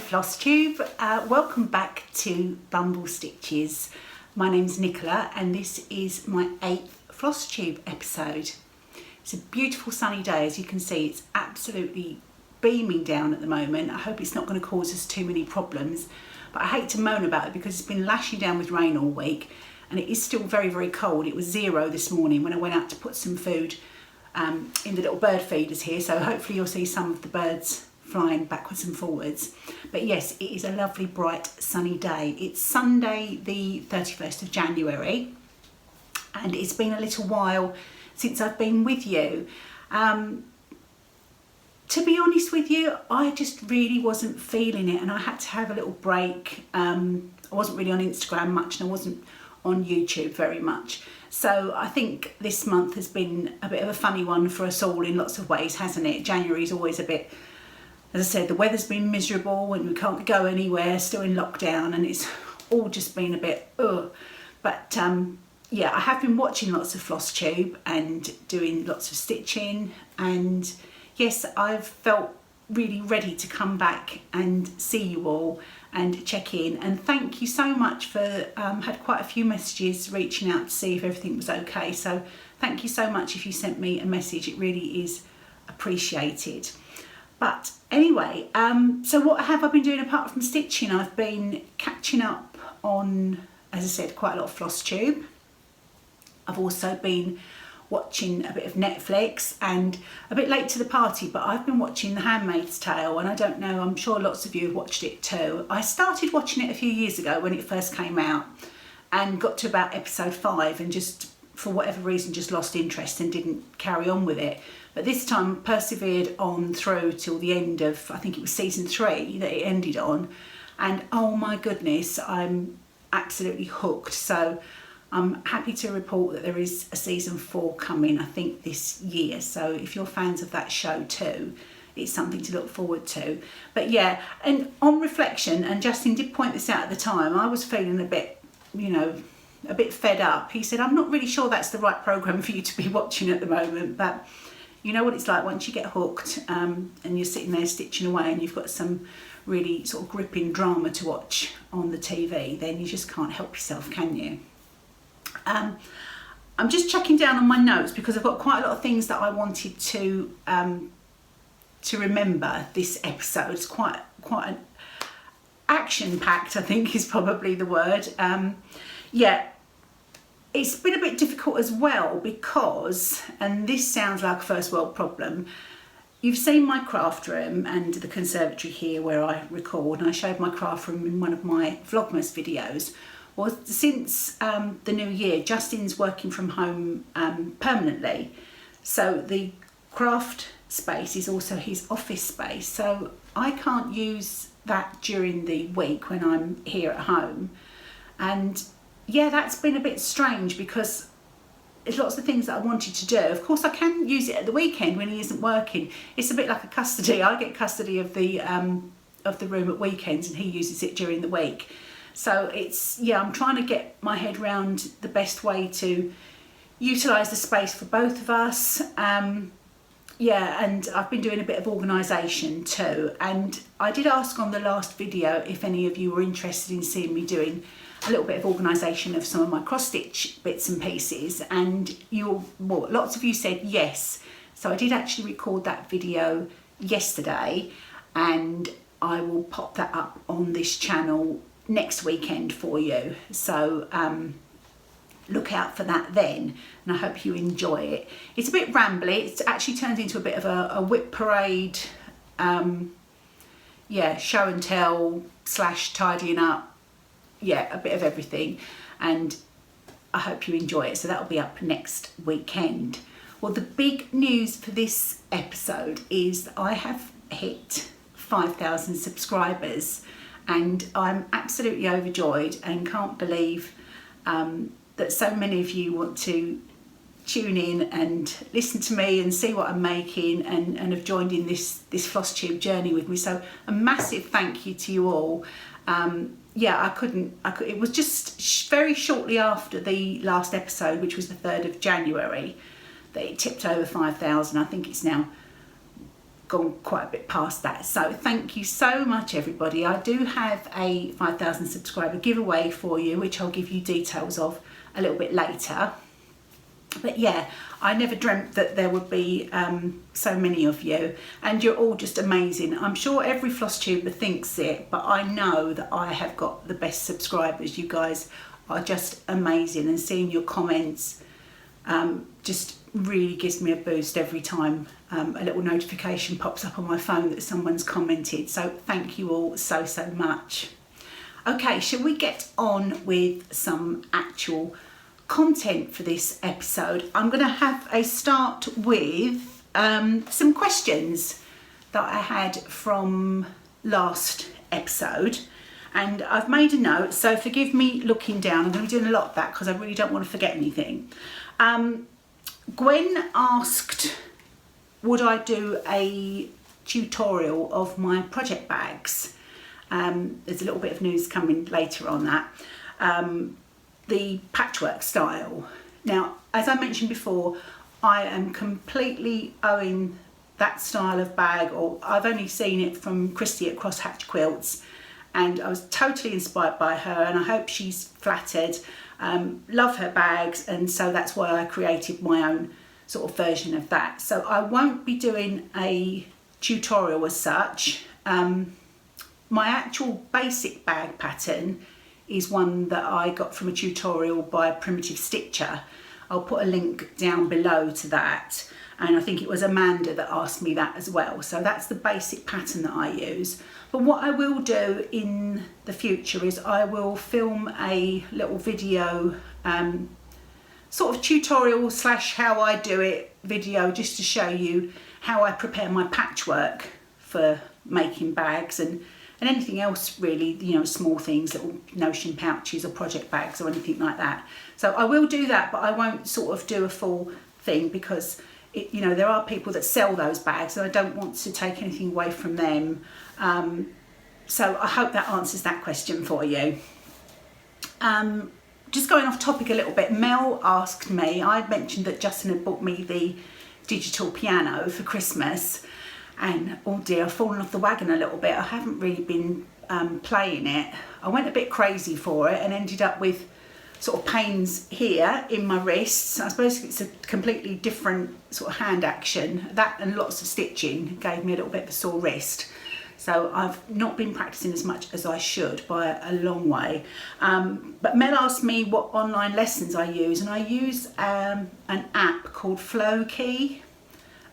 Flosstube, welcome back to Bumble Stitches. My name's Nicola and this is my 8th Flosstube episode. It's a beautiful sunny day, as you can see. It's absolutely beaming down at the moment. I hope it's not going to cause us too many problems, but I hate to moan about it because it's been lashing down with rain all week and it is still very, very cold. It was 0 this morning when I went out to put some food in the little bird feeders here, so hopefully you'll see some of the birds flying backwards and forwards. But yes, it is a lovely bright sunny day. It's Sunday the 31st of January and it's been a little while since I've been with you. To be honest with you, I just really wasn't feeling it and I had to have a little break. I wasn't really on Instagram much and I wasn't on YouTube very much. So I think this month has been a bit of a funny one for us all in lots of ways, hasn't it? January is always a bit, as I said, the weather's been miserable and we can't go anywhere, still in lockdown, and it's all just been a bit ugh. But yeah, I have been watching lots of Flosstube and doing lots of stitching, and yes, I've felt really ready to come back and see you all and check in. And thank you so much for had quite a few messages reaching out to see if everything was okay. So thank you so much if you sent me a message. It really is appreciated. But anyway, so what have I been doing apart from stitching? I've been catching up on, as I said, quite a lot of Flosstube. I've also been watching a bit of Netflix and a bit late to the party, but I've been watching The Handmaid's Tale, and I don't know, I'm sure lots of you have watched it too. I started watching it a few years ago when it first came out and got to about episode 5 and just, for whatever reason, just lost interest and didn't carry on with it. But this time persevered on through till the end of, I think it was season 3 that it ended on. And oh my goodness, I'm absolutely hooked. So I'm happy to report that there is a season 4 coming, I think this year. So if you're fans of that show too, it's something to look forward to. But yeah, and on reflection, and Justin did point this out at the time, I was feeling a bit, you know, a bit fed up. He said, I'm not really sure that's the right programme for you to be watching at the moment, but you know what it's like once you get hooked and you're sitting there stitching away and you've got some really sort of gripping drama to watch on the TV, then you just can't help yourself, can you? I'm just checking down on my notes because I've got quite a lot of things that I wanted to remember this episode. It's quite an action-packed, I think is probably the word. Yeah. It's been a bit difficult as well because, and this sounds like a first world problem, you've seen my craft room and the conservatory here where I record, and I showed my craft room in one of my Vlogmas videos. Well, since the new year, Justin's working from home permanently, so the craft space is also his office space, so I can't use that during the week when I'm here at home. And yeah, that's been a bit strange because there's lots of things that I wanted to do. Of course, I can use it at the weekend when he isn't working. It's a bit like a custody. I get custody of the room at weekends and he uses it during the week. So it's, yeah, I'm trying to get my head around the best way to utilise the space for both of us. Yeah, and I've been doing a bit of organisation too. And I did ask on the last video if any of you were interested in seeing me doing a little bit of organisation of some of my cross stitch bits and pieces, and lots of you said yes. So I did actually record that video yesterday and I will pop that up on this channel next weekend for you. So look out for that then, and I hope you enjoy it. It's a bit rambly. It's actually turned into a bit of a whip parade, yeah, show and tell / tidying up. Yeah, a bit of everything, and I hope you enjoy it. So that'll be up next weekend. Well, the big news for this episode is that I have hit 5,000 subscribers and I'm absolutely overjoyed and can't believe that so many of you want to tune in and listen to me and see what I'm making and have joined in this Flosstube journey with me. So a massive thank you to you all. Yeah, it was just very shortly after the last episode, which was the 3rd of January, that it tipped over 5,000. I think it's now gone quite a bit past that. So thank you so much, everybody. I do have a 5,000 subscriber giveaway for you, which I'll give you details of a little bit later. But yeah, I never dreamt that there would be so many of you, and you're all just amazing. I'm sure every Flosstuber thinks it, but I know that I have got the best subscribers. You guys are just amazing, and seeing your comments just really gives me a boost every time a little notification pops up on my phone that someone's commented. So thank you all so much. Okay, shall we get on with some actual content for this episode? I'm going to have a start with some questions that I had from last episode, and I've made a note, so forgive me looking down. I'm going to be doing a lot of that because I really don't want to forget anything. Gwen asked, would I do a tutorial of my project bags? There's a little bit of news coming later on that. The patchwork style. Now, as I mentioned before, I am completely owing that style of bag, or I've only seen it from Christy at Crosshatch Quilts, and I was totally inspired by her, and I hope she's flattered. Love her bags, and so that's why I created my own sort of version of that. So I won't be doing a tutorial as such. My actual basic bag pattern is one that I got from a tutorial by a primitive stitcher. I'll put a link down below to that, and I think it was Amanda that asked me that as well. So that's the basic pattern that I use. But what I will do in the future is I will film a little video, sort of tutorial slash how I do it video, just to show you how I prepare my patchwork for making bags and anything else really, you know, small things, little notion pouches or project bags or anything like that. So I will do that, but I won't sort of do a full thing because you know, there are people that sell those bags and I don't want to take anything away from them. So I hope that answers that question for you. Just going off topic a little bit, Mel asked me, I mentioned that Justin had bought me the digital piano for Christmas, and oh dear, I've fallen off the wagon a little bit. I haven't really been playing it. I went a bit crazy for it and ended up with sort of pains here in my wrists. I suppose it's a completely different sort of hand action. That and lots of stitching gave me a little bit of a sore wrist. So I've not been practicing as much as I should by a long way. But Mel asked me what online lessons I use, and I use an app called Flowkey,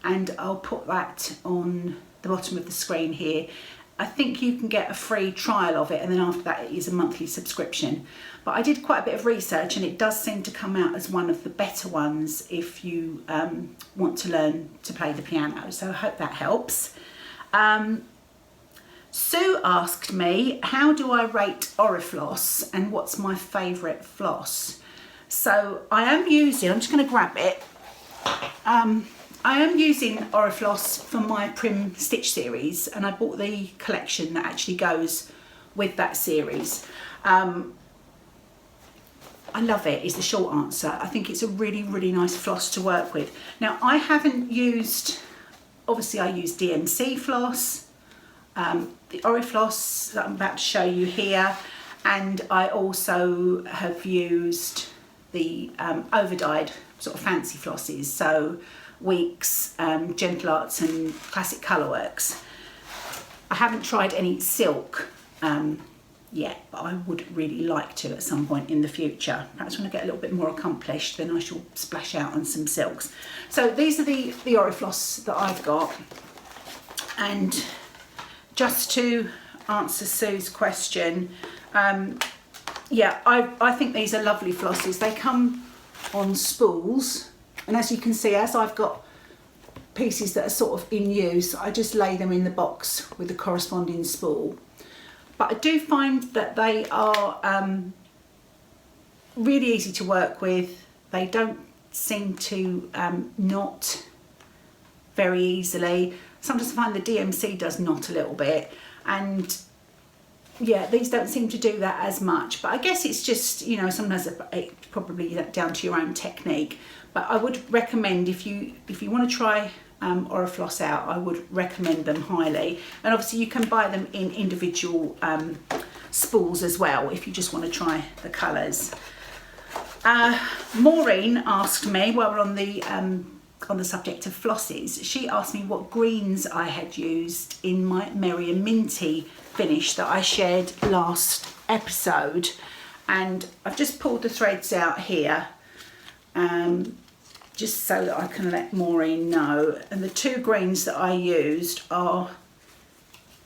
and I'll put that on the bottom of the screen here. I think you can get a free trial of it, and then after that it is a monthly subscription. But I did quite a bit of research, and it does seem to come out as one of the better ones if you want to learn to play the piano. So I hope that helps. Sue asked me, how do I rate Orifloss and what's my favourite floss? So I am using, I'm just going to grab it. I am using Orifloss for my Prim Stitch series, and I bought the collection that actually goes with that series. I love it, is the short answer. I think it's a really, really nice floss to work with. Now, I haven't used, obviously I use DMC floss, the Orifloss that I'm about to show you here, and I also have used the overdyed sort of fancy flosses, so Weeks, Gentle Arts and Classic Colourworks. I haven't tried any silk yet, but I would really like to at some point in the future. Perhaps when I get a little bit more accomplished, then I shall splash out on some silks. So these are the Orifloss that I've got, and just to answer Sue's question, yeah, I think these are lovely flosses. They come on spools, and as you can see, as I've got pieces that are sort of in use, I just lay them in the box with the corresponding spool. But I do find that they are really easy to work with. They don't seem to knot very easily. Sometimes I find the DMC does knot a little bit, and yeah, these don't seem to do that as much. But I guess it's just, you know, sometimes it's probably down to your own technique. But I would recommend, if you want to try or a floss out, I would recommend them highly. And obviously you can buy them in individual spools as well if you just want to try the colours. Maureen asked me, while we're on the subject of flosses, she asked me what greens I had used in my Merry and Minty finish that I shared last episode. And I've just pulled the threads out here just so that I can let Maureen know. And the two greens that I used are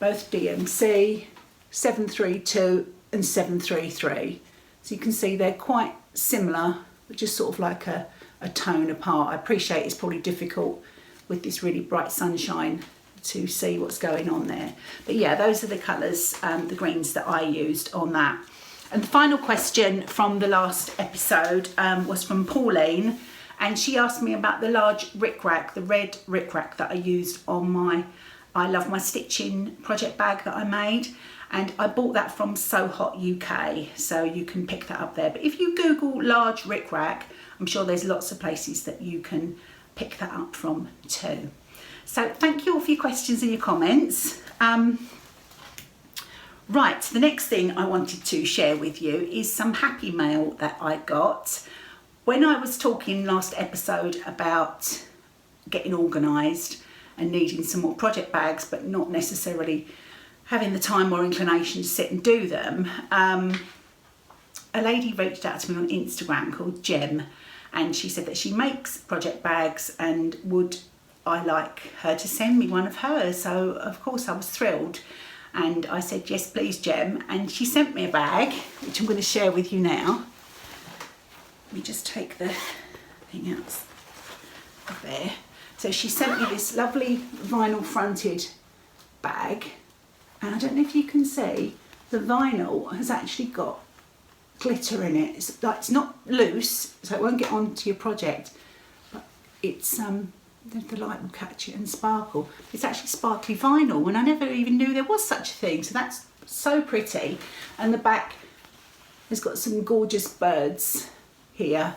both DMC 732 and 733. So you can see they're quite similar, but just sort of like a tone apart. I appreciate it's probably difficult with this really bright sunshine to see what's going on there. But yeah, those are the colours, the greens that I used on that. And the final question from the last episode was from Pauline, and she asked me about the large rickrack, the red rickrack that I used on my I Love My Stitching project bag that I made. And I bought that from So Hot UK, so you can pick that up there. But if you Google large rickrack, I'm sure there's lots of places that you can pick that up from too. So thank you all for your questions and your comments. Right, the next thing I wanted to share with you is some happy mail that I got. When I was talking last episode about getting organised and needing some more project bags, but not necessarily having the time or inclination to sit and do them, a lady reached out to me on Instagram called Jem, and she said that she makes project bags and would I like her to send me one of hers. So of course I was thrilled, and I said yes please Jem, and she sent me a bag which I'm going to share with you now. Let me just take the thing out of there. So she sent me this lovely vinyl fronted bag, and I don't know if you can see, the vinyl has actually got glitter in it. It's not loose, so it won't get onto your project, but it's the light will catch it and sparkle. It's actually sparkly vinyl, and I never even knew there was such a thing, so that's so pretty. And the back has got some gorgeous birds here,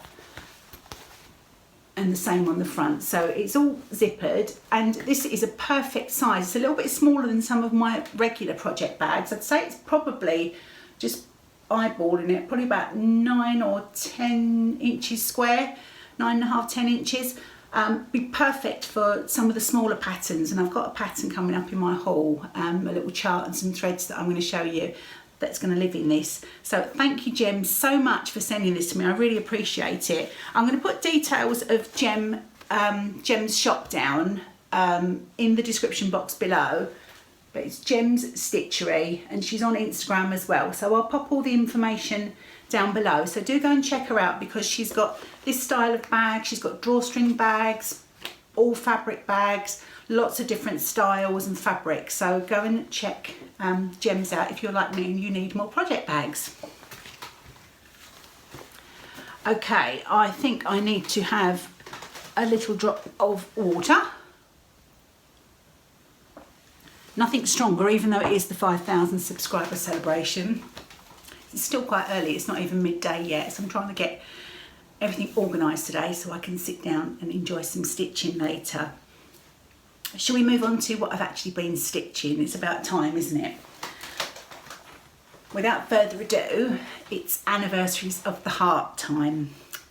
and the same on the front, so it's all zippered, and this is a perfect size. It's a little bit smaller than some of my regular project bags. I'd say it's probably, just eyeballing it, probably about 9 or 10 inches square, 9.5, 10 inches. Be perfect for some of the smaller patterns, and I've got a pattern coming up in my haul, a little chart and some threads that I'm going to show you that's going to live in this. So thank you Jem so much for sending this to me, I really appreciate it. I'm going to put details of Jem's shop down in the description box below, but it's Jem's Stitchery, and she's on Instagram as well, so I'll pop all the information down below. So do go and check her out, because she's got this style of bag, she's got drawstring bags, all fabric bags, lots of different styles and fabrics. So go and check Jem's out if you're like me and you need more project bags. Okay, I think I need to have a little drop of water. Nothing stronger, even though it is the 5,000 subscriber celebration. It's still quite early, it's not even midday yet, so I'm trying to get everything organised today so I can sit down and enjoy some stitching later. Shall we move on to what I've actually been stitching? It's about time, isn't it? Without further ado, it's Anniversaries of the Heart time,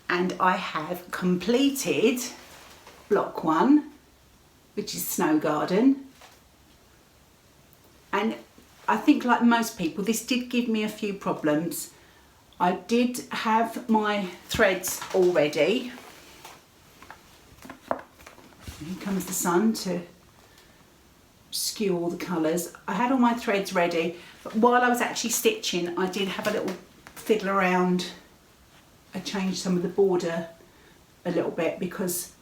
and I have completed block 1, which is Snow Garden. And I think, like most people, this did give me a few problems. I did have my threads all ready. Here comes the sun to skew all the colours. I had all my threads ready, but while I was actually stitching, I did have a little fiddle around. I changed some of the border a little bit, because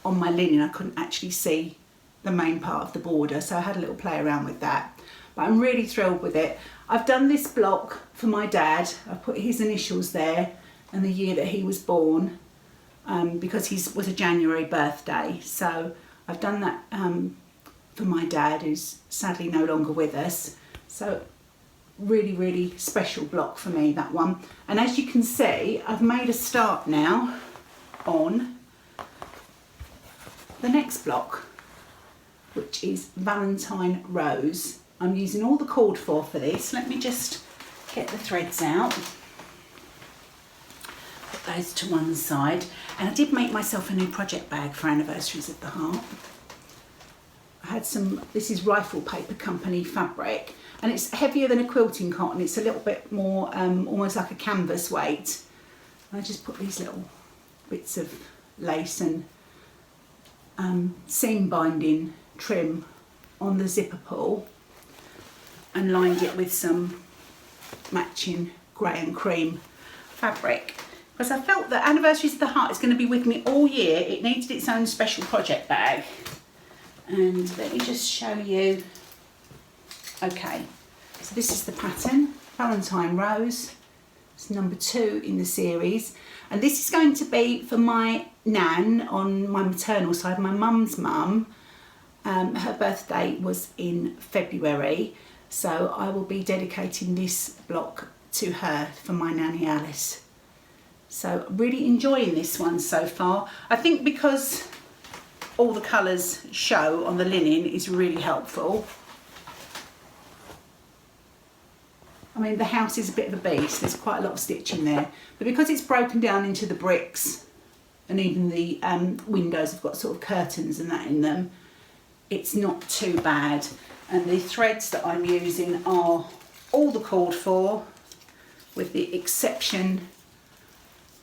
on my linen I couldn't actually see the main part of the border, so I had a little play around with that. But I'm really thrilled with it. I've done this block for my dad. I put his initials there and the year that he was born, because his was a January birthday. So I've done that for my dad, who's sadly no longer with us. So really, really special block for me, that one. And as you can see, I've made a start now on the next block. which is Valentine Rose. I'm using all the cord for this. Let me just get the threads out. Put those to one side. And I did make myself a new project bag for Anniversaries of the Heart. I had some, this is Rifle Paper Company fabric, and it's heavier than a quilting cotton. It's a little bit more, almost like a canvas weight. And I just put these little bits of lace and seam binding trim on the zipper pull and lined it with some matching grey and cream fabric. Because I felt that Anniversaries of the Heart is going to be with me all year. It needed its own special project bag. And let me just show you. Okay, so this is the pattern, Valentine Rose. It's number 2 in the series. And this is going to be for my nan on my maternal side, my mum's mum. Her birthday was in February. So I will be dedicating this block to her for my nanny Alice. So really enjoying this one so far. I think because all the colours show on the linen is really helpful. I mean, the house is a bit of a beast. There's quite a lot of stitching there. But because it's broken down into the bricks and even the windows have got sort of curtains and that in them, it's not too bad. And the threads that I'm using are all the called for, with the exception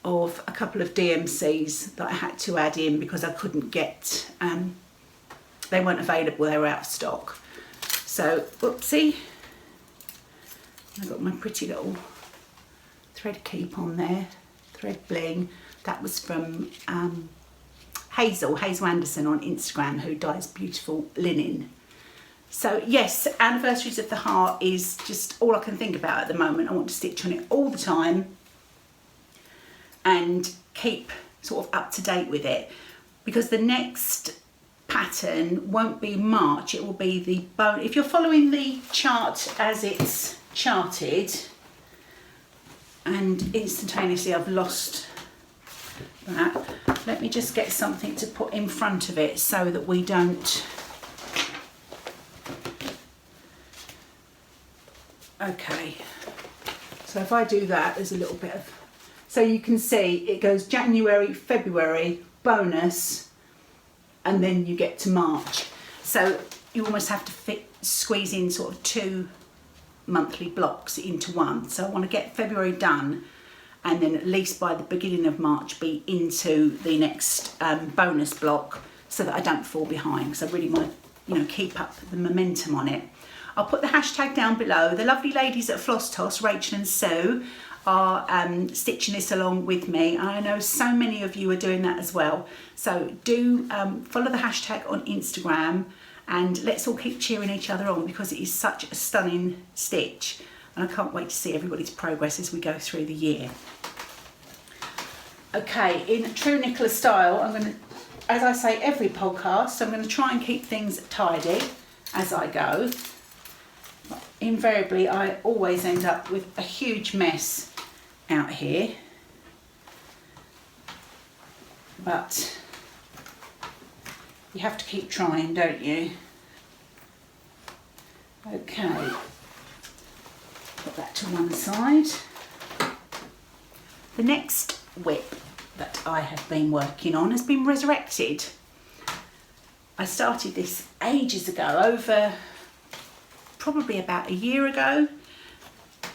of a couple of DMCs that I had to add in because I couldn't get, they weren't available, they were out of stock. So, whoopsie, I got my pretty little thread keep on there, thread bling. That was from Hazel Anderson on Instagram, who dyes beautiful linen. So yes, Anniversaries of the Heart is just all I can think about at the moment. I want to stitch on it all the time and keep sort of up to date with it, because the next pattern won't be March, it will be the bone. If you're following the chart as it's charted, and instantaneously I've lost that. Let me just get something to put in front of it so that we don't. Okay, so if I do that, there's a little bit of, so you can see it goes January, February, bonus, and then you get to March. So you almost have to squeeze in sort of 2 monthly blocks into one. So I want to get February done, and then at least by the beginning of March be into the next bonus block, so that I don't fall behind, because I really want to, you know, keep up the momentum on it. I'll put the hashtag down below. The lovely ladies at Floss Toss, Rachel and Sue, are stitching this along with me. I know so many of you are doing that as well. So do follow the hashtag on Instagram, and let's all keep cheering each other on, because it is such a stunning stitch. And I can't wait to see everybody's progress as we go through the year. Okay, in true Nicola style, I'm going to, as I say every podcast, I'm going to try and keep things tidy as I go. Invariably, I always end up with a huge mess out here, but you have to keep trying, don't you? Okay, put that to one side. The next whip that I have been working on has been resurrected. I started this ages ago, over probably about a year ago,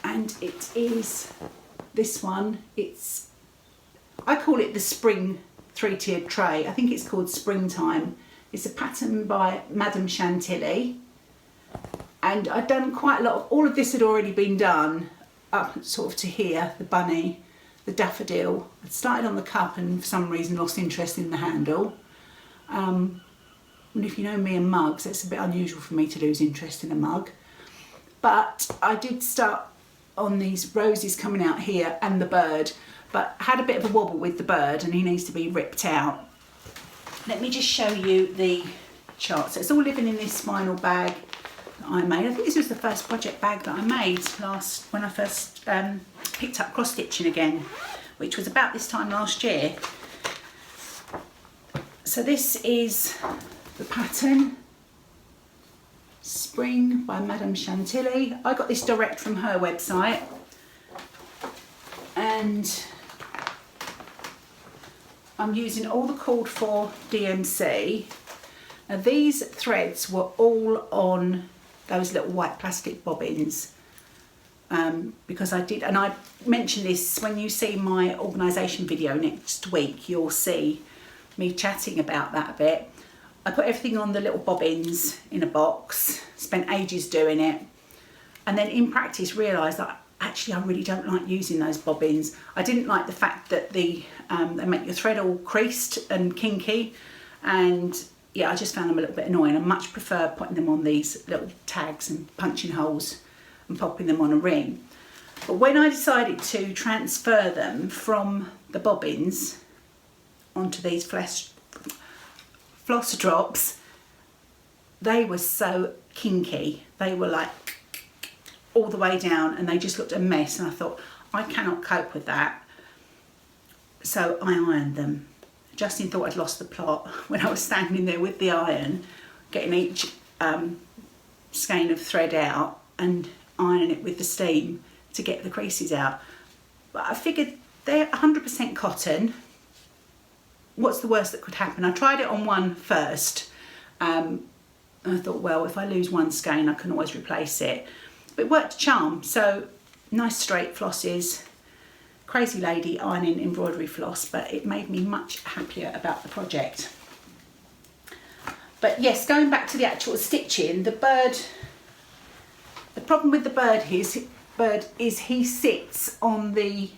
and it is this one. It's, I call it the spring 3-tiered tray. I think it's called Springtime. It's a pattern by Madame Chantilly, and I'd done quite a lot of, all of this had already been done up sort of to here, the bunny, the daffodil. I'd started on the cup and for some reason lost interest in the handle. And if you know me and mugs, it's a bit unusual for me to lose interest in a mug. But I did start on these roses coming out here and the bird, but had a bit of a wobble with the bird and he needs to be ripped out. Let me just show you the chart. So it's all living in this vinyl bag that I made. I think this was the first project bag that I made when I first picked up cross stitching again, which was about this time last year. So this is the pattern. Spring by Madame Chantilly. I got this direct from her website, and I'm using all the called for DMC. Now these threads were all on those little white plastic bobbins, because I did, and I mentioned this when you see my organisation video next week, you'll see me chatting about that a bit. I put everything on the little bobbins in a box, spent ages doing it, and then in practice realised that actually I really don't like using those bobbins. I didn't like the fact that they make your thread all creased and kinky, and yeah, I just found them a little bit annoying. I much prefer putting them on these little tags and punching holes and popping them on a ring. But when I decided to transfer them from the bobbins onto these floss drops, they were so kinky. They were like all the way down, and they just looked a mess, and I thought, I cannot cope with that. So I ironed them. Justin thought I'd lost the plot when I was standing there with the iron, getting each skein of thread out and ironing it with the steam to get the creases out. But I figured they're 100% cotton. What's the worst that could happen? I tried it on one first. And I thought, well, if I lose one skein, I can always replace it. But it worked a charm. So nice straight flosses. Crazy lady ironing embroidery floss, but it made me much happier about the project. But yes, going back to the actual stitching, the problem with the bird is he sits on the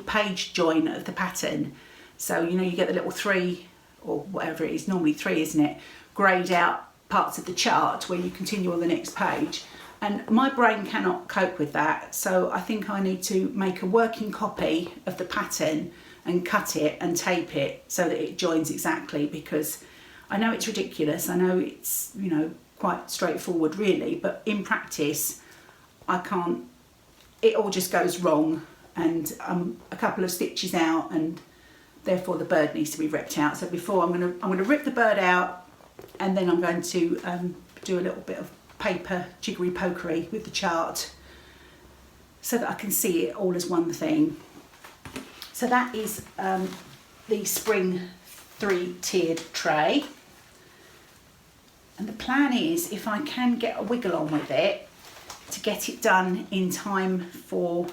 page join of the pattern. So you know, you get the little 3 or whatever it is, normally 3, isn't it, greyed out parts of the chart where you continue on the next page. And my brain cannot cope with that, so I think I need to make a working copy of the pattern and cut it and tape it so that it joins exactly, because I know it's ridiculous, I know it's, you know, quite straightforward really, but in practice I can't, it all just goes wrong, and I'm a couple of stitches out and therefore the bird needs to be ripped out. So before I'm gonna rip the bird out, and then I'm going to do a little bit of paper jiggery pokery with the chart so that I can see it all as one thing. So that is the spring 3-tiered tray, and the plan is, if I can get a wiggle on with it, to get it done in time for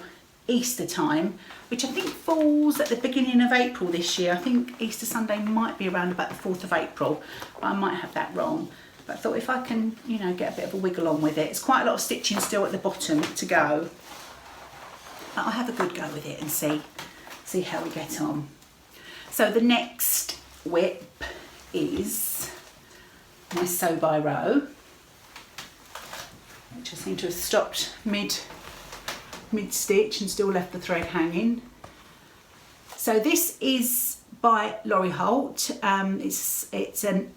Easter time, which I think falls at the beginning of April this year. I think Easter Sunday might be around about the 4th of April, but I might have that wrong. But I thought if I can, you know, get a bit of a wiggle on with it. It's quite a lot of stitching still at the bottom to go. I'll have a good go with it and see how we get on. So the next whip is my sew by row, which I seem to have stopped mid stitch and still left the thread hanging. So this is by Laurie Holt. It's an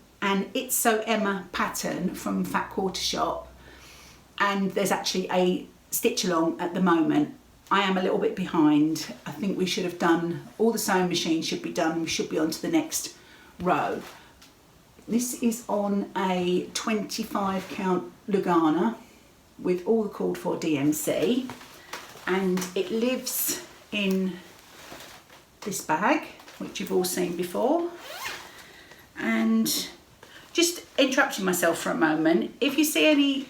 It's So Emma pattern from Fat Quarter Shop, and there's actually a stitch along at the moment. I am a little bit behind. I think we should have done, all the sewing machines should be done, we should be on to the next row. This is on a 25 count Lugana with all the called for DMC, and it lives in this bag, which you've all seen before. And just interrupting myself for a moment, if you see any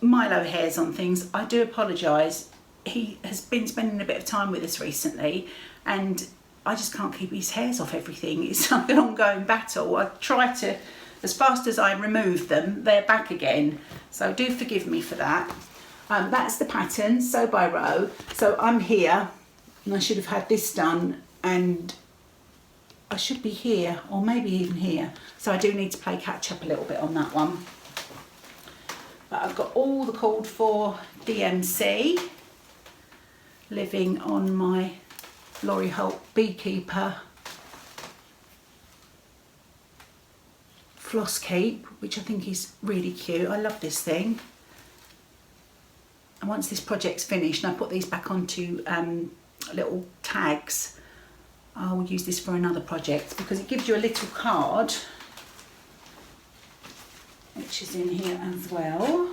Milo hairs on things, I do apologise. He has been spending a bit of time with us recently, and I just can't keep his hairs off everything. It's like an ongoing battle. I try to, as fast as I remove them, they're back again. So do forgive me for that. That's the pattern, sew by row. So I'm here, and I should have had this done, and I should be here, or maybe even here. So I do need to play catch up a little bit on that one. But I've got all the called for DMC living on my Laurie Holt Beekeeper floss keep, which I think is really cute. I love this thing. And once this project's finished and I put these back onto little tags, I'll use this for another project, because it gives you a little card which is in here as well.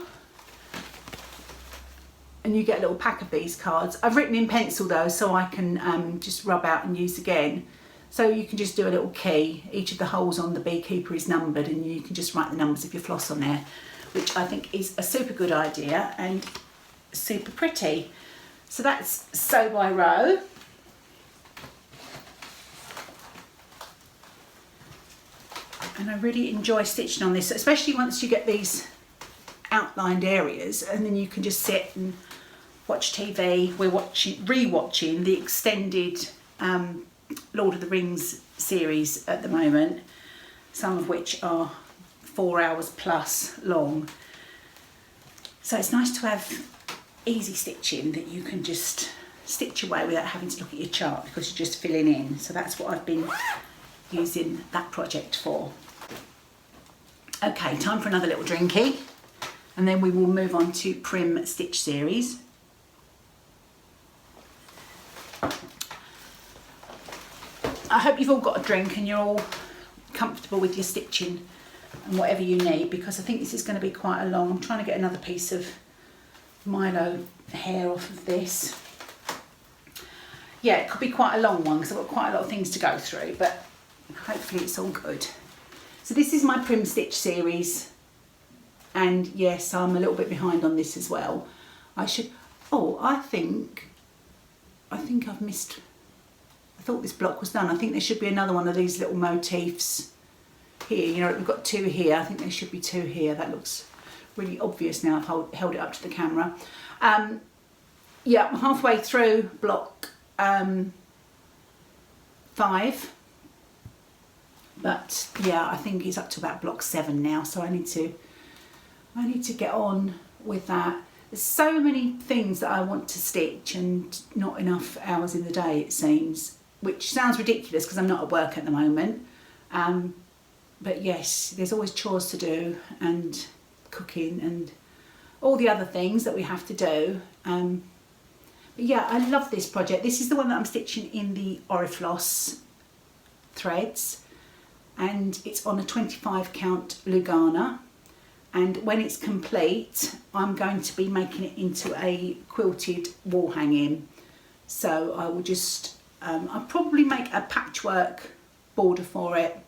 And you get a little pack of these cards. I've written in pencil though, so I can just rub out and use again. So you can just do a little key. Each of the holes on the beekeeper is numbered, and you can just write the numbers of your floss on there, which I think is a super good idea and super pretty. So that's sew by row. And I really enjoy stitching on this, especially once you get these outlined areas, and then you can just sit and watch TV. We're rewatching the extended Lord of the Rings series at the moment, some of which are 4 hours plus long. So it's nice to have easy stitching that you can just stitch away without having to look at your chart, because you're just filling in. So that's what I've been using that project for. Okay, time for another little drinky, and then we will move on to Prim Stitch series. I hope you've all got a drink and you're all comfortable with your stitching and whatever you need, because I think this is going to be quite a long. I'm trying to get another piece of Milo hair off of this. Yeah, it could be quite a long one because I've got quite a lot of things to go through, but hopefully it's all good. So this is my Prim Stitch series, and yes, I'm a little bit behind on this as well. I think I've missed, I thought this block was done. I think there should be another one of these little motifs here. You know, we've got 2 here. I think there should be 2 here. That looks really obvious now. I've held it up to the camera. Yeah, I'm halfway through block 5. But yeah, I think it's up to about block 7 now. So I need to get on with that. There's so many things that I want to stitch and not enough hours in the day, it seems, which sounds ridiculous because I'm not at work at the moment. But yes, there's always chores to do and cooking and all the other things that we have to do. But yeah, I love this project. This is the one that I'm stitching in the Orifloss threads, and it's on a 25 count Lugana. And when it's complete, I'm going to be making it into a quilted wall hanging. So I will just, I'll probably make a patchwork border for it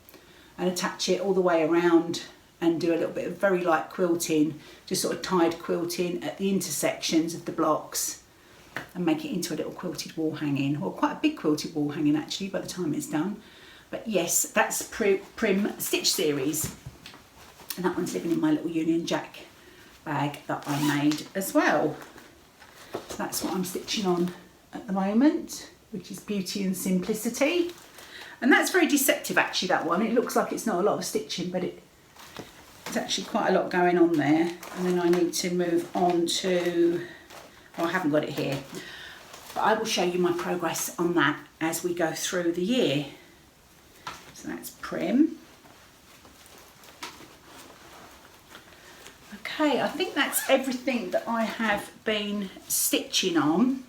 and attach it all the way around and do a little bit of very light quilting, just sort of tied quilting at the intersections of the blocks and make it into a little quilted wall hanging, or quite a big quilted wall hanging actually by the time it's done. But yes, that's Prim Stitch series. And that one's living in my little Union Jack bag that I made as well. So that's what I'm stitching on at the moment, which is Beauty and Simplicity. And that's very deceptive actually, that one. It looks like it's not a lot of stitching, but it's actually quite a lot going on there. And then I need to move on to, oh, I haven't got it here, but I will show you my progress on that as we go through the year. So that's Prim. Okay, I think that's everything that I have been stitching on.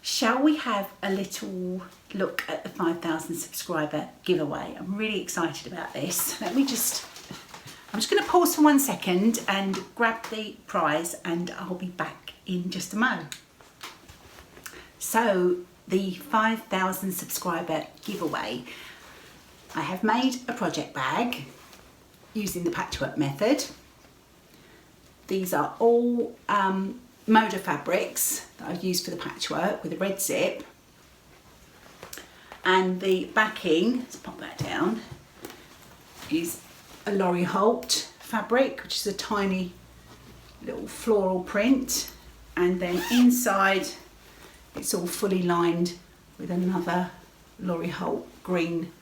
Shall we have a little look at the 5,000 subscriber giveaway? I'm really excited about this. I'm just going to pause for 1 second and grab the prize, and I'll be back in just a mo. So the 5,000 subscriber giveaway. I have made a project bag using the patchwork method. These are all Moda fabrics that I've used for the patchwork with a red zip. And the backing, let's pop that down, is a Laurie Holt fabric, which is a tiny little floral print. And then inside, it's all fully lined with another Laurie Holt green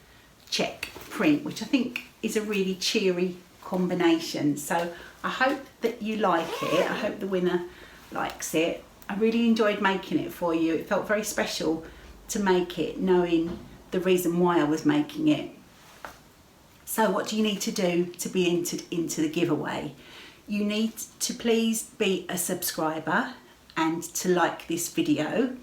check print, which I think is a really cheery combination. So I hope that you like it. I hope the winner likes it. I really enjoyed making it for you. It felt very special to make it, knowing the reason why I was making it. So what do you need to do to be entered into the giveaway? You need to please be a subscriber and to like this video.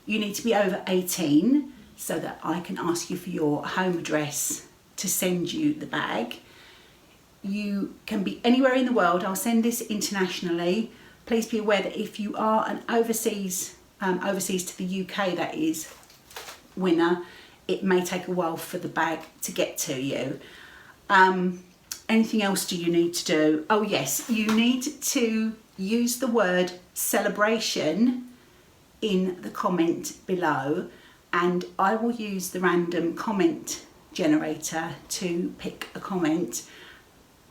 You need to be over 18 so that I can ask you for your home address to send you the bag. You can be anywhere in the world. I'll send this internationally. Please be aware that if you are an overseas to the UK, that is, winner, it may take a while for the bag to get to you. Anything else do you need to do? Oh yes, you need to use the word celebration in the comment below, and I will use the random comment generator to pick a comment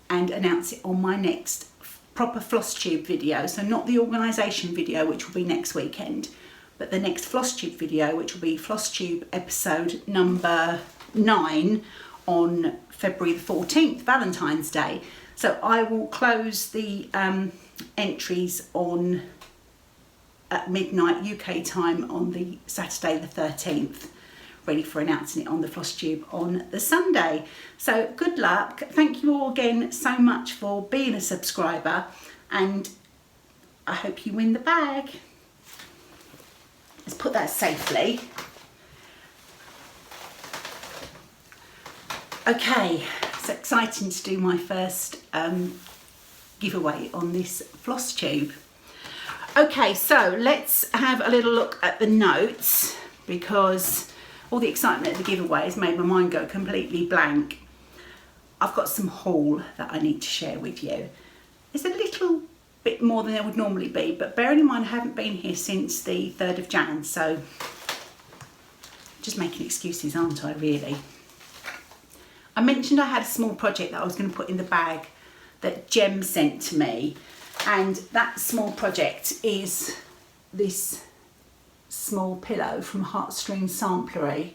and announce it on my next proper Flosstube video. So not the organisation video, which will be next weekend, but the next Flosstube video, which will be Flosstube episode number 9 on February the 14th, Valentine's Day. So I will close the entries on at midnight UK time on the Saturday the 13th, ready for announcing it on the Flosstube on the Sunday. So good luck. Thank you all again so much for being a subscriber, and I hope you win the bag. Let's put that safely. Okay, it's exciting to do my first giveaway on this Flosstube. Okay, so let's have a little look at the notes, because all the excitement of the giveaway has made my mind go completely blank. I've got some haul that I need to share with you. It's a little bit more than there would normally be, but bearing in mind I haven't been here since the 3rd of Jan, so just making excuses, aren't I, really? I mentioned I had a small project that I was going to put in the bag that Jem sent to me, and that small project is this small pillow from Heartstring Samplery,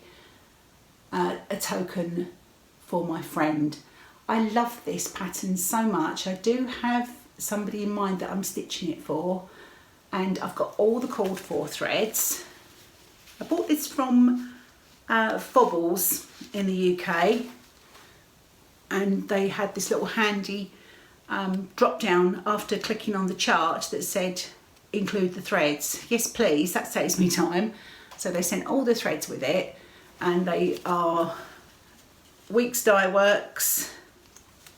a token for my friend. I love this pattern so much. I do have somebody in mind that I'm stitching it for, and I've got all the called for threads. I bought this from Fobbles in the UK, and they had this little handy drop down after clicking on the chart that said include the threads. Yes please, that saves me time. So they sent all the threads with it, and they are Weeks Dye Works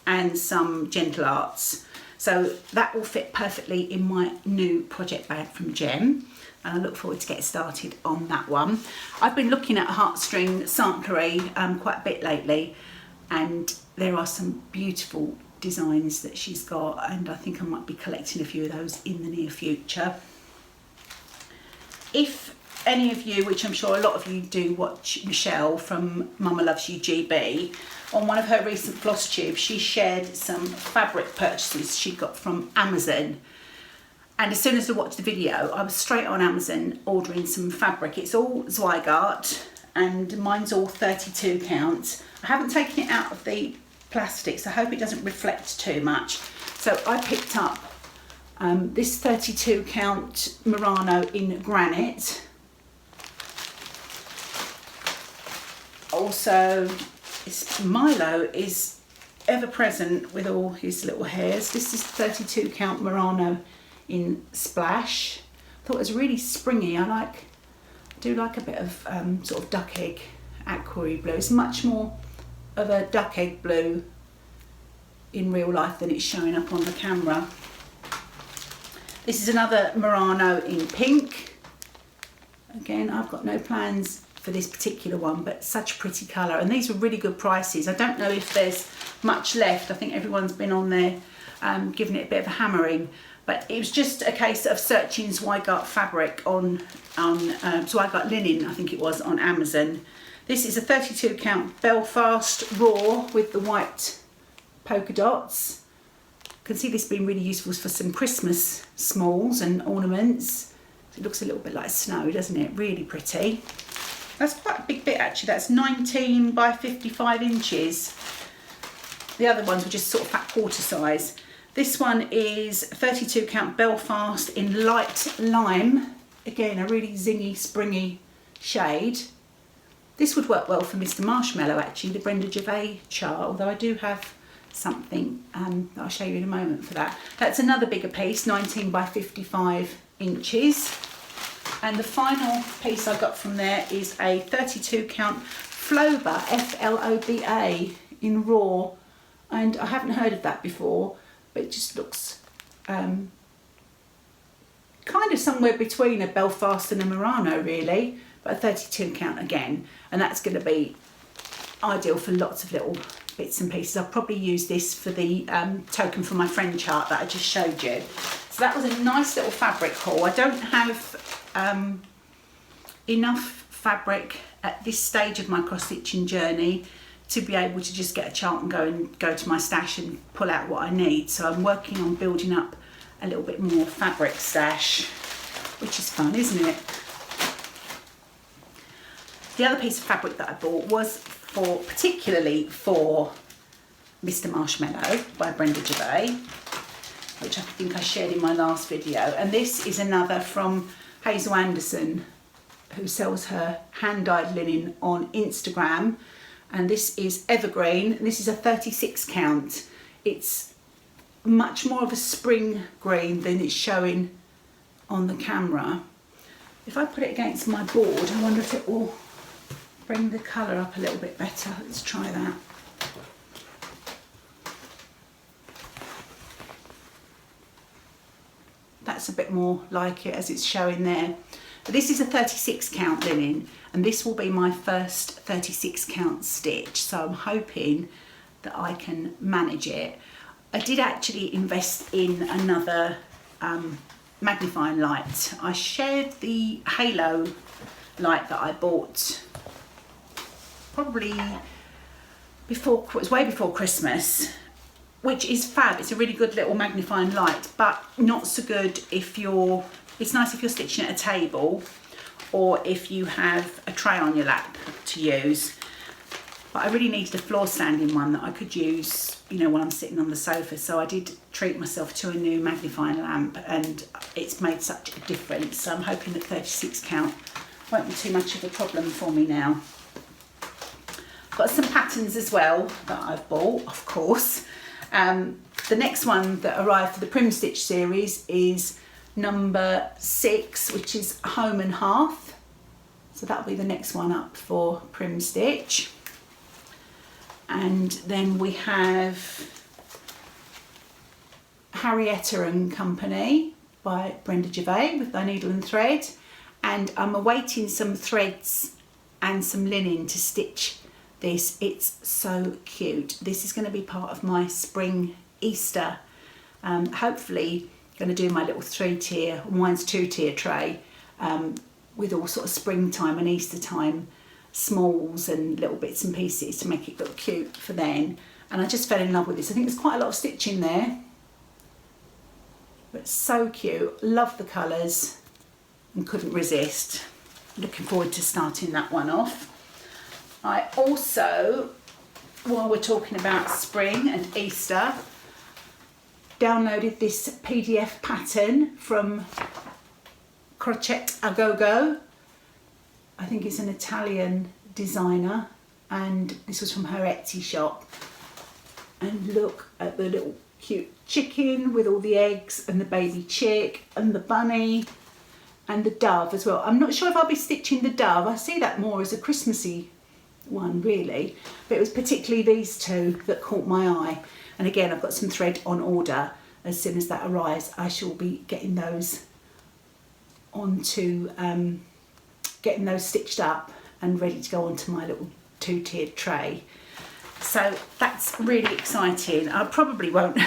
and some Gentle Arts. So that will fit perfectly in my new project bag from Jem, and I look forward to getting started on that one. I've been looking at Heartstring Samplery quite a bit lately, and there are some beautiful designs that she's got, and I think I might be collecting a few of those in the near future. If any of you, which I'm sure a lot of you do, watch Michelle from Mama Loves You GB, on one of her recent Flosstubes she shared some fabric purchases she got from Amazon, and as soon as I watched the video I was straight on Amazon ordering some fabric. It's all Zweigart and mine's all 32 count. I haven't taken it out of the plastic, so I hope it doesn't reflect too much. So I picked up this 32 count Murano in granite. Also, Milo is ever present with all his little hairs. This is 32 count Murano in splash. I thought it was really springy. I do like a bit of sort of duck egg aqua blue. It's much more of a duck egg blue in real life than it's showing up on the camera. This is another Murano in pink. Again, I've got no plans for this particular one, but such a pretty colour, and these were really good prices. I don't know if there's much left. I think everyone's been on there giving it a bit of a hammering, but it was just a case of searching Zweigart fabric on Zweigart linen, I think it was, on Amazon. This is a 32 count Belfast raw with the white polka dots. You can see this being really useful for some Christmas smalls and ornaments. It looks a little bit like snow, doesn't it? Really pretty. That's quite a big bit actually. That's 19 by 55 inches. The other ones were just sort of fat quarter size. This one is 32 count Belfast in light lime. Again, a really zingy, springy shade. This would work well for Mr. Marshmallow actually, the Brenda Gervais chart, although I do have something that I'll show you in a moment for that. That's another bigger piece, 19 by 55 inches. And the final piece I got from there is a 32 count Floba, Floba, in raw and I haven't heard of that before, but it just looks kind of somewhere between a Belfast and a Murano really, but a 32 count again, and that's going to be ideal for lots of little bits and pieces. I'll probably use this for the token for my friend chart that I just showed you. So that was a nice little fabric haul. I don't have enough fabric at this stage of my cross stitching journey to be able to just get a chart and go to my stash and pull out what I need. So I'm working on building up a little bit more fabric stash, which is fun, isn't it? The other piece of fabric that I bought was particularly for Mr. Marshmallow by Brenda Gervais, which I think I shared in my last video. And this is another from Hazel Anderson, who sells her hand-dyed linen on Instagram. And this is evergreen. This is a 36 count. It's much more of a spring green than it's showing on the camera. If I put it against my board, I wonder if it will bring the colour up a little bit better. Let's try that. That's a bit more like it as it's showing there. But this is a 36 count linen, and this will be my first 36 count stitch, so I'm hoping that I can manage it. I did actually invest in another magnifying light. I shared the halo light that I bought probably before, it was way before Christmas, which is fab. It's a really good little magnifying light, but not so good if you're, it's nice if you're stitching at a table or if you have a tray on your lap to use. But I really needed a floor standing one that I could use, you know, when I'm sitting on the sofa. So I did treat myself to a new magnifying lamp, and it's made such a difference. So I'm hoping that 36 count won't be too much of a problem for me now. Got some patterns as well that I've bought, of course. The next one that arrived for the Prim Stitch series is number 6, which is Home and Hearth. So that'll be the next one up for Prim Stitch. And then we have Harrietta and Company by Brenda Gervais with Thy Needle and Thread. And I'm awaiting some threads and some linen to stitch this. It's so cute. This is going to be part of my spring Easter. Hopefully going to do my little 3-tier, mine's 2-tier tray with all sort of springtime and Easter time smalls and little bits and pieces to make it look cute for then. And I just fell in love with this. I think there's quite a lot of stitching there, but so cute. Love the colours and couldn't resist. Looking forward to starting that one off. I also, while we're talking about spring and Easter, downloaded this PDF pattern from Crochet A Go Go. I think it's an Italian designer, and this was from her Etsy shop. And look at the little cute chicken with all the eggs and the baby chick and the bunny and the dove as well. I'm not sure if I'll be stitching the dove. I see that more as a Christmassy one really, but it was particularly these two that caught my eye. And again, I've got some thread on order. As soon as that arrives, I shall be getting those onto getting those stitched up and ready to go onto my little 2-tiered tray. So that's really exciting. I probably won't,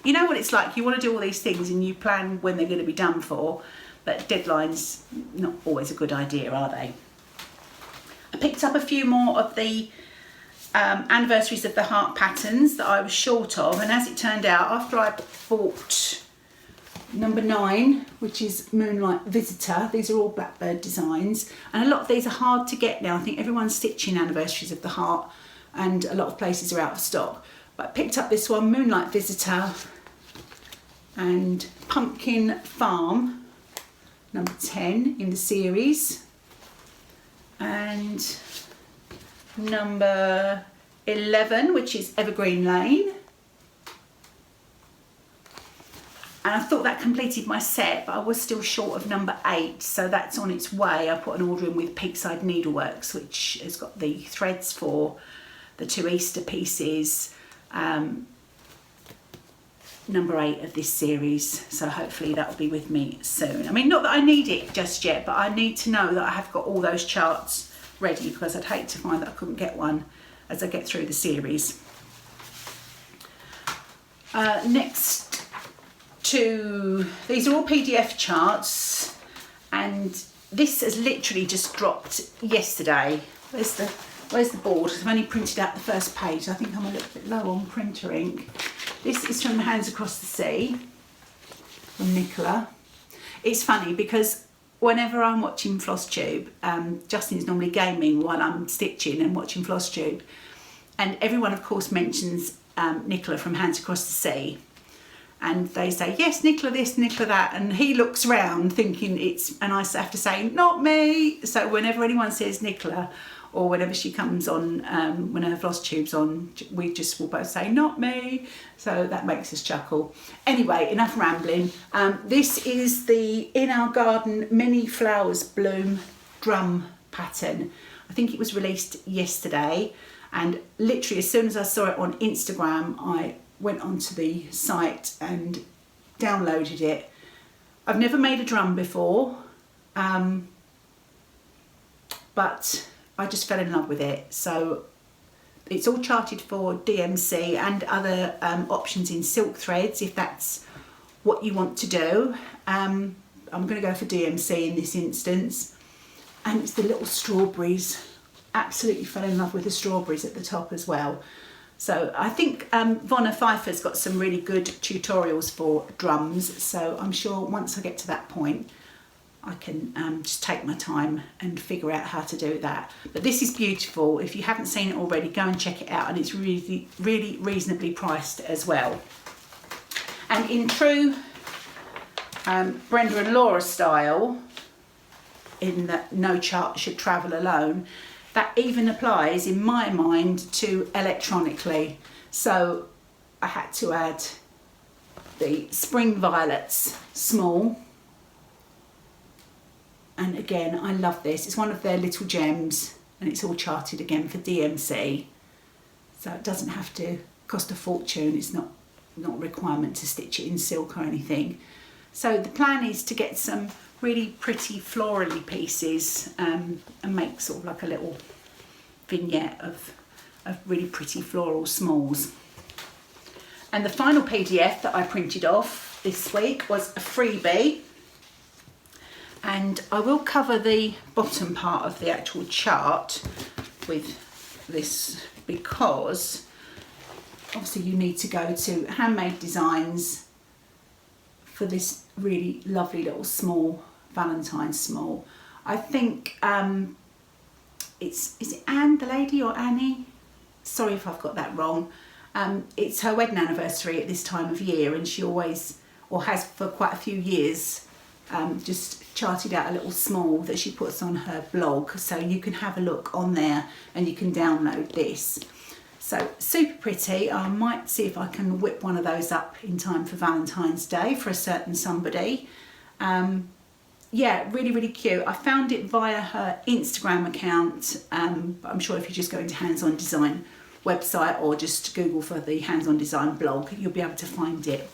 you know what it's like, you want to do all these things and you plan when they're going to be done for, but deadlines not always a good idea, are they? I picked up a few more of the Anniversaries of the Heart patterns that I was short of, and as it turned out, after I bought number 9, which is Moonlight Visitor, these are all Blackbird designs, and a lot of these are hard to get now. I think everyone's stitching Anniversaries of the Heart and a lot of places are out of stock, but I picked up this one, Moonlight Visitor, and Pumpkin Farm, number 10 in the series, and number 11, which is Evergreen Lane. And I thought that completed my set, but I was still short of number 8, so that's on its way. I put an order in with Peakside Needleworks, which has got the threads for the 2 Easter pieces, number 8 of this series, so hopefully that will be with me soon. I mean, not that I need it just yet, but I need to know that I have got all those charts ready, because I'd hate to find that I couldn't get one as I get through the series. Next to, these are all PDF charts, and this has literally just dropped yesterday. Where's the board? I've only printed out the first page. I think I'm a little bit low on printer ink. This is from Hands Across the Sea, from Nicola. It's funny because whenever I'm watching Flosstube, Justin's normally gaming while I'm stitching and watching Flosstube. And everyone, of course, mentions Nicola from Hands Across the Sea. And they say, yes, Nicola this, Nicola that. And he looks round thinking it's, and I have to say, not me. So whenever anyone says Nicola, or whenever she comes on, when her Flosstube's on, we just will both say, not me. So that makes us chuckle. Anyway, enough rambling. This is the In Our Garden Many Flowers Bloom drum pattern. I think it was released yesterday. And literally as soon as I saw it on Instagram, I went onto the site and downloaded it. I've never made a drum before, but I just fell in love with it. So it's all charted for DMC and other options in silk threads, if that's what you want to do. I'm going to go for DMC in this instance. And it's the little strawberries. Absolutely fell in love with the strawberries at the top as well. So I think Vonna Pfeiffer's got some really good tutorials for drums. So I'm sure once I get to that point, I can just take my time and figure out how to do that. But this is beautiful. If you haven't seen it already, go and check it out. And it's really, really reasonably priced as well. And in true Brenda and Laura style, in that no chart should travel alone, that even applies in my mind to electronically. So I had to add the Spring Violets small. And again, I love this. It's one of their little gems, and it's all charted again for DMC. So it doesn't have to cost a fortune. It's not a requirement to stitch it in silk or anything. So the plan is to get some really pretty florally pieces and make sort of like a little vignette of really pretty floral smalls. And the final PDF that I printed off this week was a freebie. And I will cover the bottom part of the actual chart with this, because obviously you need to go to Handmade Designs for this really lovely little small Valentine small. I think is it Anne the lady or Annie? Sorry if I've got that wrong. It's her wedding anniversary at this time of year, and she always, or has for quite a few years, just charted out a little small that she puts on her blog, so you can have a look on there and you can download this. So super pretty. I might see if I can whip one of those up in time for Valentine's Day for a certain somebody. Yeah, really, really cute. I found it via her Instagram account, but I'm sure if you just go into Hands On Design website or just Google for the Hands On Design blog, you'll be able to find it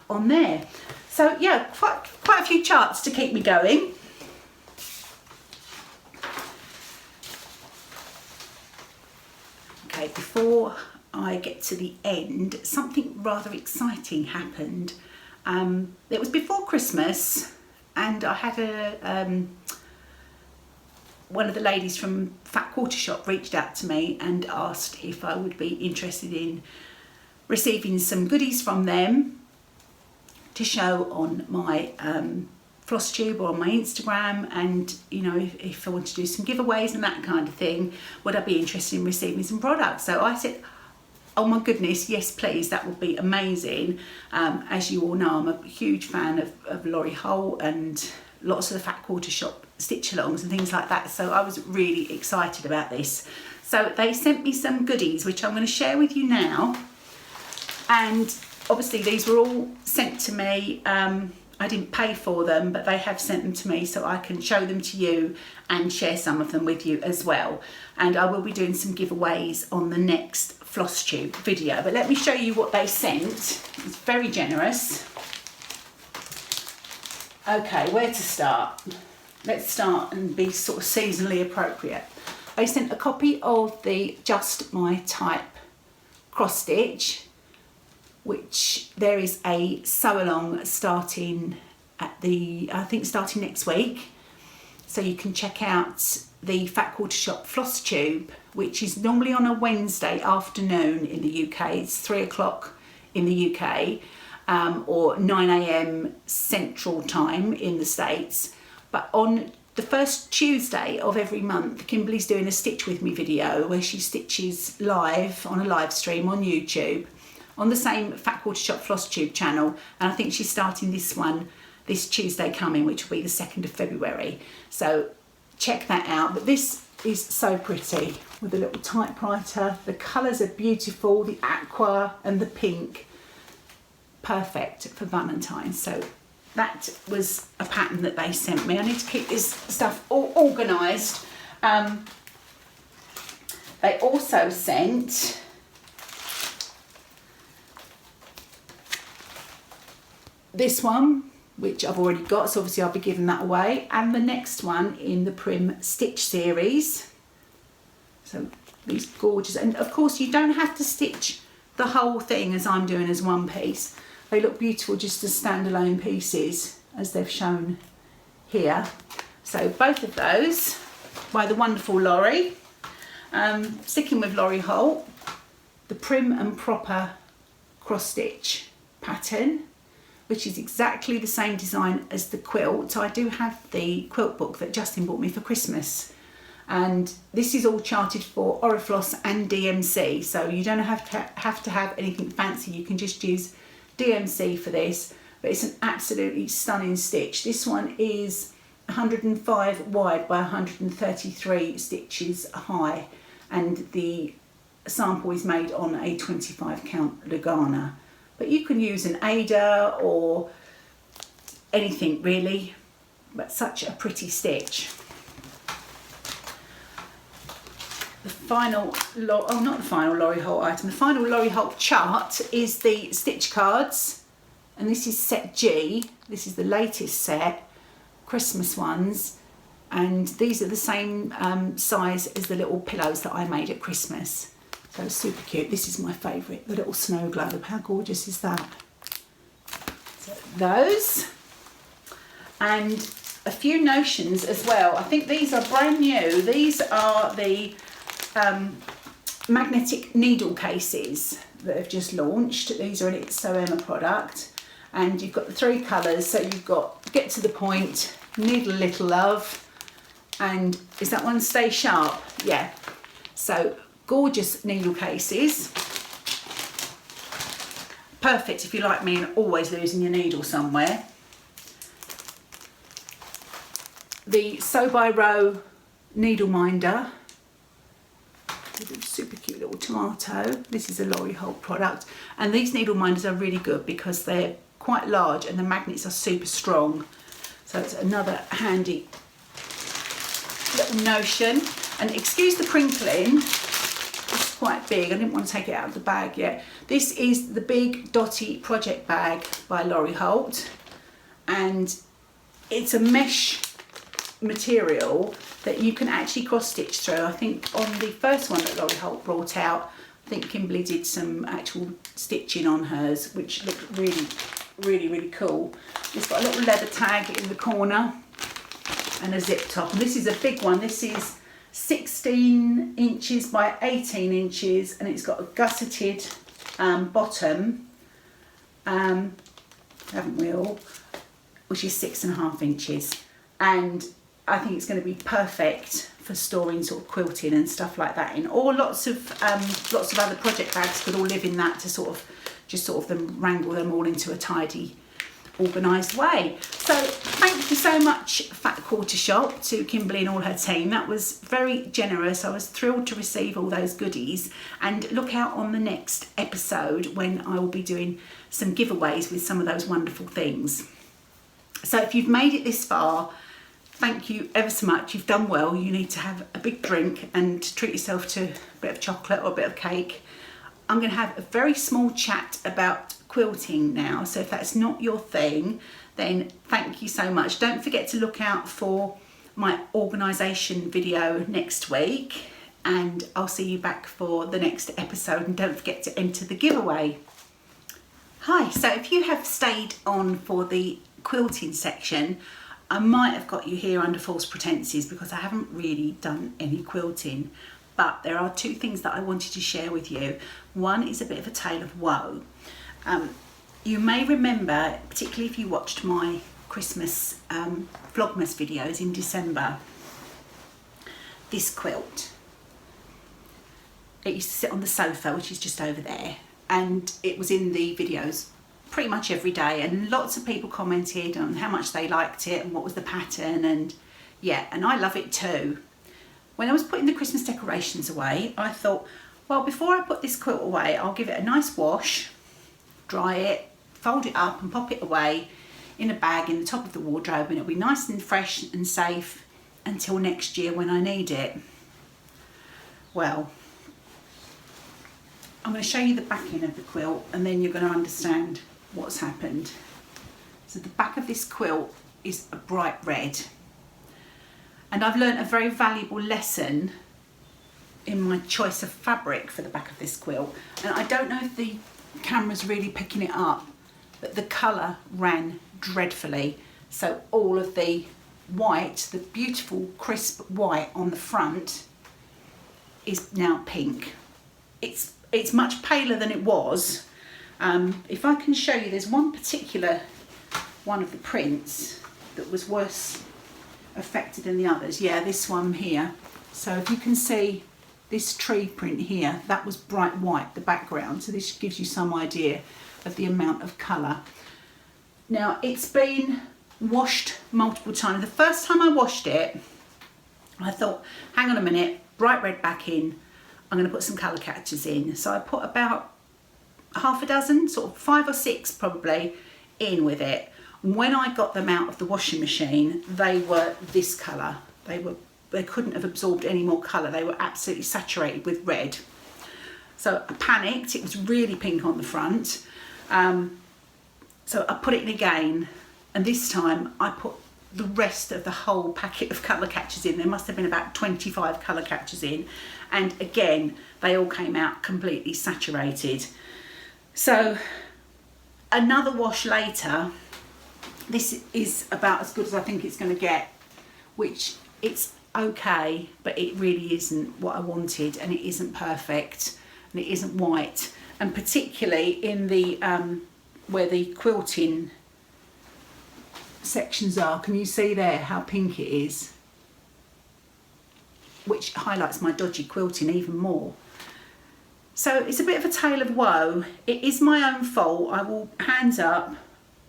on there. So yeah, quite a few charts to keep me going. Okay, before I get to the end, something rather exciting happened. It was before Christmas, and I had one of the ladies from Fat Quarter Shop reached out to me and asked if I would be interested in receiving some goodies from them to show on my Flosstube or on my Instagram, and you know, if I want to do some giveaways and that kind of thing, would I be interested in receiving some products? So I said, oh my goodness, yes please, that would be amazing. As you all know, I'm a huge fan of Laurie Holt and lots of the Fat Quarter Shop stitch-alongs and things like that, so I was really excited about this. So they sent me some goodies which I'm going to share with you now, and obviously these were all sent to me. I didn't pay for them, but they have sent them to me so I can show them to you and share some of them with you as well. And I will be doing some giveaways on the next Flosstube video, but let me show you what they sent. It's very generous. Okay, where to start? Let's start and be sort of seasonally appropriate. They sent a copy of the Just My Type cross stitch, which there is a sew along starting at I think starting next week. So you can check out the Fat Quarter Shop Flosstube, which is normally on a Wednesday afternoon in the UK. It's 3 o'clock in the UK, or 9 AM Central Time in the States. But on the first Tuesday of every month, Kimberly's doing a Stitch With Me video where she stitches live on a live stream on YouTube on the same Fat Quarter Shop Flosstube channel. And I think she's starting this one this Tuesday coming, which will be the 2nd of February. So check that out. But this is so pretty with a little typewriter. The colours are beautiful, the aqua and the pink. Perfect for Valentine's. So that was a pattern that they sent me. I need to keep this stuff all organised. They also sent this one, which I've already got, so obviously I'll be giving that away, and the next one in the Prim Stitch series. So these gorgeous, and of course you don't have to stitch the whole thing as I'm doing as one piece. They look beautiful just as standalone pieces, as they've shown here. So both of those by the wonderful Laurie. Sticking with Laurie Holt, the Prim and Proper cross stitch pattern, which is exactly the same design as the quilt. I do have the quilt book that Justin bought me for Christmas, and this is all charted for Orifloss and DMC, so you don't have to have anything fancy. You can just use DMC for this, but it's an absolutely stunning stitch. This one is 105 wide by 133 stitches high, and the sample is made on a 25 count Lugana. But you can use an Ada or anything really, but such a pretty stitch. The final, not the final Laurie Holt item, the final Laurie Holt chart is the stitch cards, and this is set G. This is the latest set, Christmas ones, and these are the same size as the little pillows that I made at Christmas. So super cute. This is my favourite, the little snow globe. How gorgeous is that? So those, and a few notions as well. I think these are brand new. These are the magnetic needle cases that have just launched. These are an It's So Emma product, and you've got the 3 colours. So you've got Get to the Point, Needle a Little Love, and is that one Stay Sharp? Yeah. So gorgeous needle cases. Perfect if you like me and always losing your needle somewhere. The Sew by Row needle minder with a super cute little tomato. This is a Laurie Holt product, and these needle minders are really good because they're quite large and the magnets are super strong. So it's another handy little notion. And excuse the crinkling, it's quite big. I didn't want to take it out of the bag yet. This is the Big Dotty Project Bag by Laurie Holt, and it's a mesh material that you can actually cross stitch through. I think on the first one that Laurie Holt brought out, I think Kimberly did some actual stitching on hers, which looked really cool. It's got a little leather tag in the corner and a zip top, and this is a big one. This is 16 inches by 18 inches, and it's got a gusseted bottom, haven't we all, which is 6.5 inches, and I think it's going to be perfect for storing sort of quilting and stuff like that in, or lots of other project bags could all live in that to sort of wrangle them all into a tidy, organised way. So thank you so much, Fat Quarter Shop, to Kimberly and all her team. That was very generous. I was thrilled to receive all those goodies, and look out on the next episode when I will be doing some giveaways with some of those wonderful things. So if you've made it this far, thank you ever so much. You've done well. You need to have a big drink and treat yourself to a bit of chocolate or a bit of cake. I'm going to have a very small chat about quilting now. So if that's not your thing, then thank you so much. Don't forget to look out for my organisation video next week, and I'll see you back for the next episode, and don't forget to enter the giveaway. Hi, so if you have stayed on for the quilting section, I might have got you here under false pretenses because I haven't really done any quilting, but there are two things that I wanted to share with you. One is a bit of a tale of woe. You may remember, particularly if you watched my Christmas Vlogmas videos in December, this quilt. It used to sit on the sofa, which is just over there, and it was in the videos pretty much every day, and lots of people commented on how much they liked it and what was the pattern, and yeah, and I love it too. When I was putting the Christmas decorations away, I thought, well, before I put this quilt away, I'll give it a nice wash, dry it, fold it up and pop it away in a bag in the top of the wardrobe, and it'll be nice and fresh and safe until next year when I need it. Well, I'm going to show you the backing of the quilt, and then you're going to understand what's happened. So the back of this quilt is a bright red, and I've learned a very valuable lesson in my choice of fabric for the back of this quilt, and I don't know if the camera's really picking it up, but the colour ran dreadfully. So all of the white, the beautiful crisp white on the front, is now pink. It's much paler than it was. If I can show you, there's one particular one of the prints that was worse affected than the others. Yeah, this one here. So if you can see this tree print here, that was bright white, the background. So this gives you some idea of the amount of colour. Now, it's been washed multiple times. The first time I washed it, I thought, hang on a minute, bright red backing, I'm going to put some colour catchers in. So I put about half a dozen, sort of 5 or 6 probably, in with it. When I got them out of the washing machine, they were this colour. They couldn't have absorbed any more colour. They were absolutely saturated with red. So I panicked. It was really pink on the front. So I put it in again, and this time I put the rest of the whole packet of colour catchers in. There must have been about 25 colour catchers in, and again they all came out completely saturated. So another wash later, this is about as good as I think it's going to get, which it's okay, but it really isn't what I wanted, and it isn't perfect, and it isn't white, and particularly in the where the quilting sections are, can you see there how pink it is, which highlights my dodgy quilting even more. So it's a bit of a tale of woe. It is my own fault, I will hands up,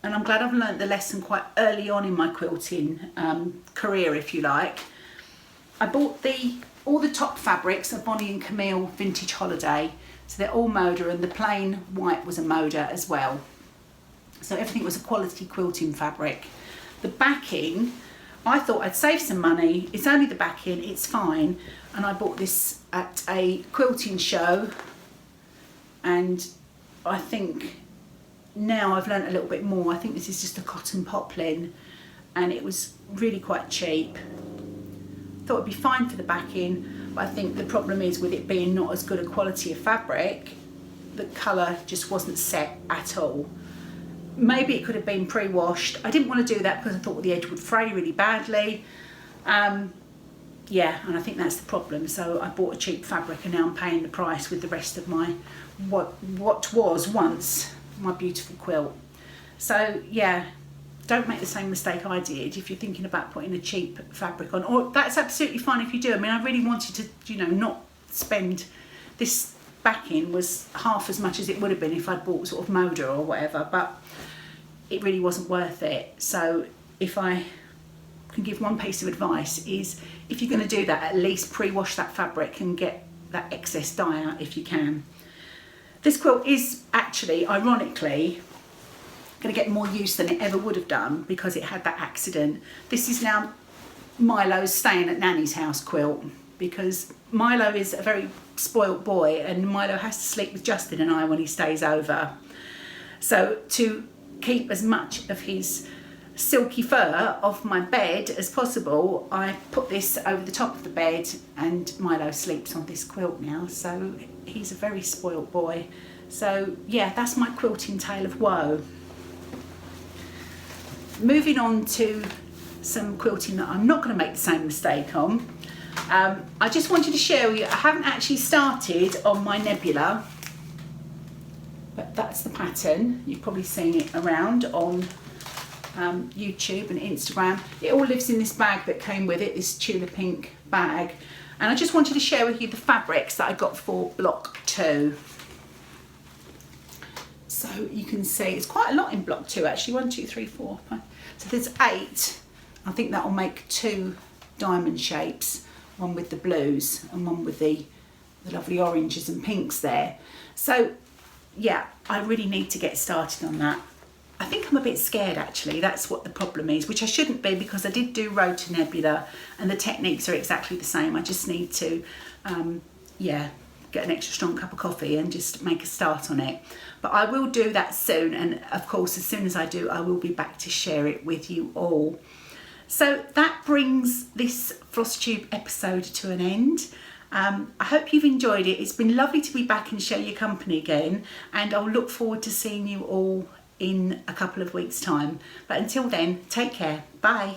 and I'm glad I've learnt the lesson quite early on in my quilting career, if you like. I bought all the top fabrics of Bonnie and Camille Vintage Holiday, so they're all Moda, and the plain white was a Moda as well. So everything was a quality quilting fabric. The backing, I thought I'd save some money. It's only the backing, it's fine. And I bought this at a quilting show, and I think now I've learnt a little bit more. I think this is just a cotton poplin, and it was really quite cheap. Thought it'd be fine for the backing, but I think the problem is with it being not as good a quality of fabric, the colour just wasn't set at all. Maybe it could have been pre-washed. I didn't want to do that because I thought the edge would fray really badly. Yeah, and I think that's the problem. So I bought a cheap fabric, and now I'm paying the price with the rest of my what was once my beautiful quilt. So yeah, don't make the same mistake I did if you're thinking about putting a cheap fabric on. Or that's absolutely fine if you do. I mean, I really wanted to, not spend this backing was half as much as it would have been if I'd bought sort of Moda or whatever, but it really wasn't worth it. So if I can give one piece of advice, is if you're going to do that, at least pre-wash that fabric and get that excess dye out if you can. This quilt is actually, ironically, going to get more use than it ever would have done because it had that accident. This is now Milo's staying at Nanny's house quilt, because Milo is a very spoilt boy, and Milo has to sleep with Justin and I when he stays over. So to keep as much of his silky fur off my bed as possible, I put this over the top of the bed, and Milo sleeps on this quilt now, so he's a very spoilt boy. So yeah, that's my quilting tale of woe. Moving on to some quilting that I'm not going to make the same mistake on. I just wanted to share with you, I haven't actually started on my nebula, but that's the pattern. You've probably seen it around on YouTube and Instagram. It all lives in this bag that came with it, this tulip pink bag. And I just wanted to share with you the fabrics that I got for block 2. So you can see it's quite a lot in block 2 actually. 1, 2, 3, 4, 5. So there's 8. I think that will make 2 diamond shapes, one with the blues and one with the lovely oranges and pinks there. So yeah, I really need to get started on that. I think I'm a bit scared actually, that's what the problem is, which I shouldn't be, because I did do road to nebula and the techniques are exactly the same. I just need to yeah, get an extra strong cup of coffee and just make a start on it. But I will do that soon, and of course as soon as I do I will be back to share it with you all. So that brings this Flosstube episode to an end. I hope you've enjoyed it. It's been lovely to be back and share your company again, and I'll look forward to seeing you all in a couple of weeks' time. But until then, take care. Bye.